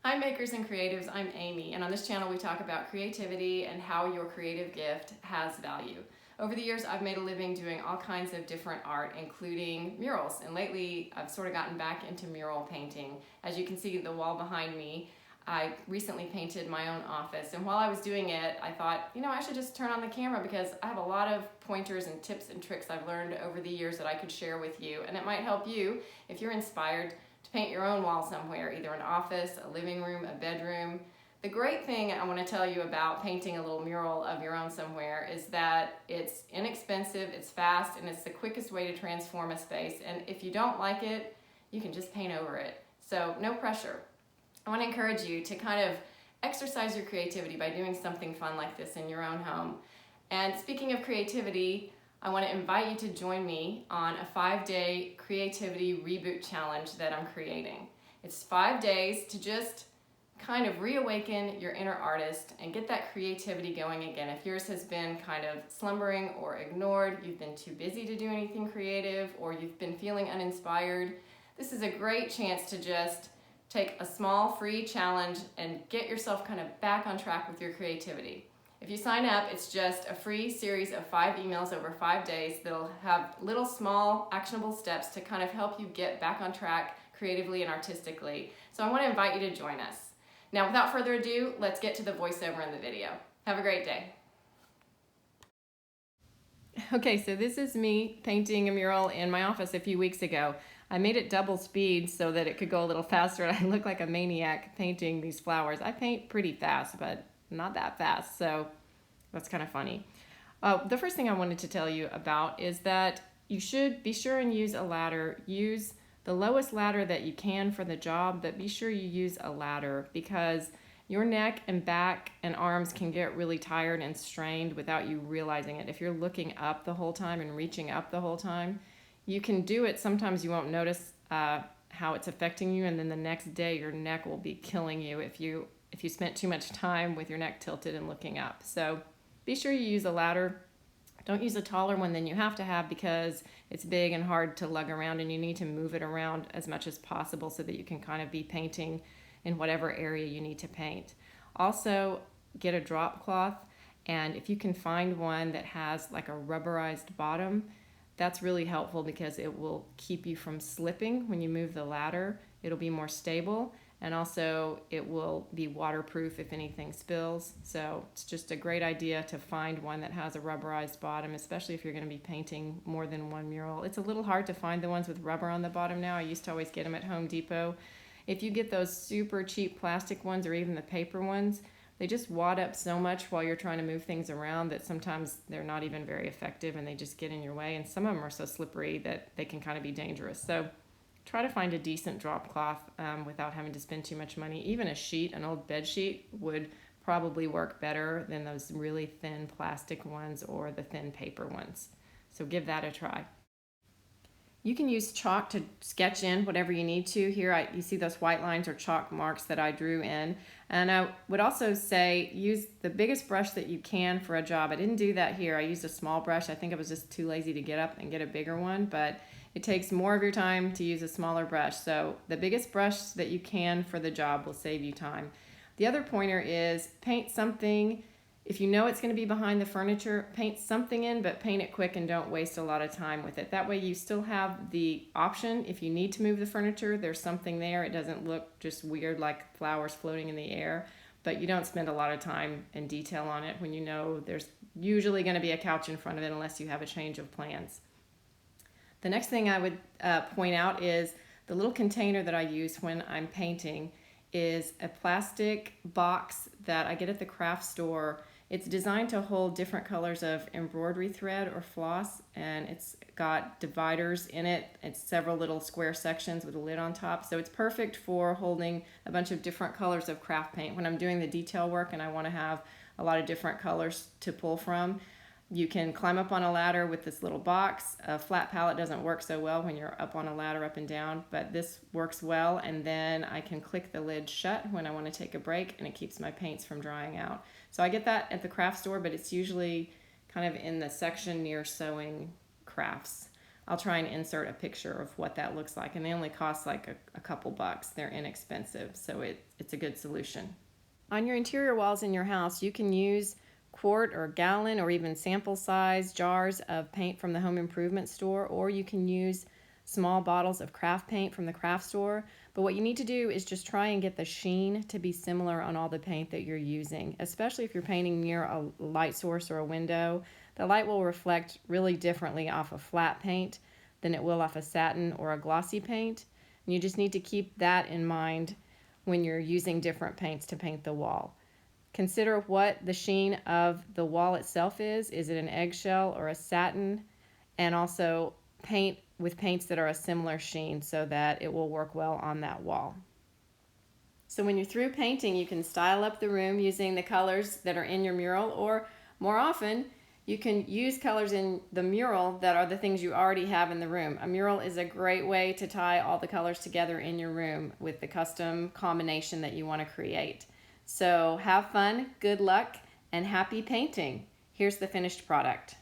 Hi makers and creatives, I'm Amy, and on this channel we talk about creativity and how your creative gift has value. Over the years I've made a living doing all kinds of different art, including murals, and lately I've sort of gotten back into mural painting. As you can see the wall behind me, I recently painted my own office, and while I was doing it I thought, I should just turn on the camera because I have a lot of pointers and tips and tricks I've learned over the years that I could share with you, and it might help you if you're inspired to paint your own wall somewhere, either an office, a living room, a bedroom. The great thing I want to tell you about painting a little mural of your own somewhere is that it's inexpensive, it's fast, and it's the quickest way to transform a space. And if you don't like it, you can just paint over it. So no pressure. I want to encourage you to kind of exercise your creativity by doing something fun like this in your own home. And speaking of creativity, I want to invite you to join me on a 5-day creativity reboot challenge that I'm creating. It's 5 days to just kind of reawaken your inner artist and get that creativity going again. If yours has been kind of slumbering or ignored, you've been too busy to do anything creative, or you've been feeling uninspired, this is a great chance to just take a small free challenge and get yourself kind of back on track with your creativity. If you sign up, it's just a free series of 5 emails over 5 days that'll have little small actionable steps to kind of help you get back on track creatively and artistically. So I want to invite you to join us. Now, without further ado, let's get to the voiceover in the video. Have a great day. Okay, so this is me painting a mural in my office a few weeks ago. I made it double speed so that it could go a little faster, and I look like a maniac painting these flowers. I paint pretty fast, but not that fast, so that's kind of funny. The first thing I wanted to tell you about is that you should be sure and use a ladder. Use the lowest ladder that you can for the job, but be sure you use a ladder because your neck and back and arms can get really tired and strained without you realizing it. If you're looking up the whole time and reaching up the whole time, you can do it. Sometimes you won't notice how it's affecting you, and then the next day your neck will be killing you if you spent too much time with your neck tilted and looking up. So be sure you use a ladder. Don't use a taller one than you have to have because it's big and hard to lug around, and you need to move it around as much as possible so that you can kind of be painting in whatever area you need to paint. Also, get a drop cloth, and if you can find one that has like a rubberized bottom, that's really helpful because it will keep you from slipping when you move the ladder. It'll be more stable, and also it will be waterproof if anything spills. So it's just a great idea to find one that has a rubberized bottom, especially if you're going to be painting more than one mural. It's a little hard to find the ones with rubber on the bottom now. I used to always get them at Home Depot. If you get those super cheap plastic ones or even the paper ones, they just wad up so much while you're trying to move things around that sometimes they're not even very effective and they just get in your way. And some of them are so slippery that they can kind of be dangerous. So try to find a decent drop cloth without having to spend too much money. Even a sheet, an old bed sheet, would probably work better than those really thin plastic ones or the thin paper ones. So give that a try. You can use chalk to sketch in whatever you need to. Here you see those white lines or chalk marks that I drew in. And I would also say use the biggest brush that you can for a job. I didn't do that here. I used a small brush. I think I was just too lazy to get up and get a bigger one, but it takes more of your time to use a smaller brush. So the biggest brush that you can for the job will save you time. The other pointer is paint something. If you know it's going to be behind the furniture, paint something in, but paint it quick and don't waste a lot of time with it. That way you still have the option. If you need to move the furniture, there's something there. It doesn't look just weird like flowers floating in the air, but you don't spend a lot of time and detail on it when you know there's usually going to be a couch in front of it unless you have a change of plans. The next thing I would point out is the little container that I use when I'm painting is a plastic box that I get at the craft store. It's designed to hold different colors of embroidery thread or floss, and it's got dividers in it. It's several little square sections with a lid on top, so it's perfect for holding a bunch of different colors of craft paint. When I'm doing the detail work and I want to have a lot of different colors to pull from, you can climb up on a ladder with this little box. A flat palette doesn't work so well when you're up on a ladder up and down, but this works well, and then I can click the lid shut when I want to take a break, and it keeps my paints from drying out. So I get that at the craft store, but it's usually kind of in the section near sewing crafts. I'll try and insert a picture of what that looks like. And they only cost like a couple bucks. They're inexpensive, so it's a good solution. On your interior walls in your house, you can use quart or gallon or even sample size jars of paint from the home improvement store, or you can use small bottles of craft paint from the craft store. But what you need to do is just try and get the sheen to be similar on all the paint that you're using, especially if you're painting near a light source or a window. The light will reflect really differently off a flat paint than it will off a satin or a glossy paint. And you just need to keep that in mind when you're using different paints to paint the wall. Consider what the sheen of the wall itself is. Is it an eggshell or a satin? And also paint with paints that are a similar sheen so that it will work well on that wall. So when you're through painting, you can style up the room using the colors that are in your mural, or more often, you can use colors in the mural that are the things you already have in the room. A mural is a great way to tie all the colors together in your room with the custom combination that you want to create. So have fun, good luck, and happy painting. Here's the finished product.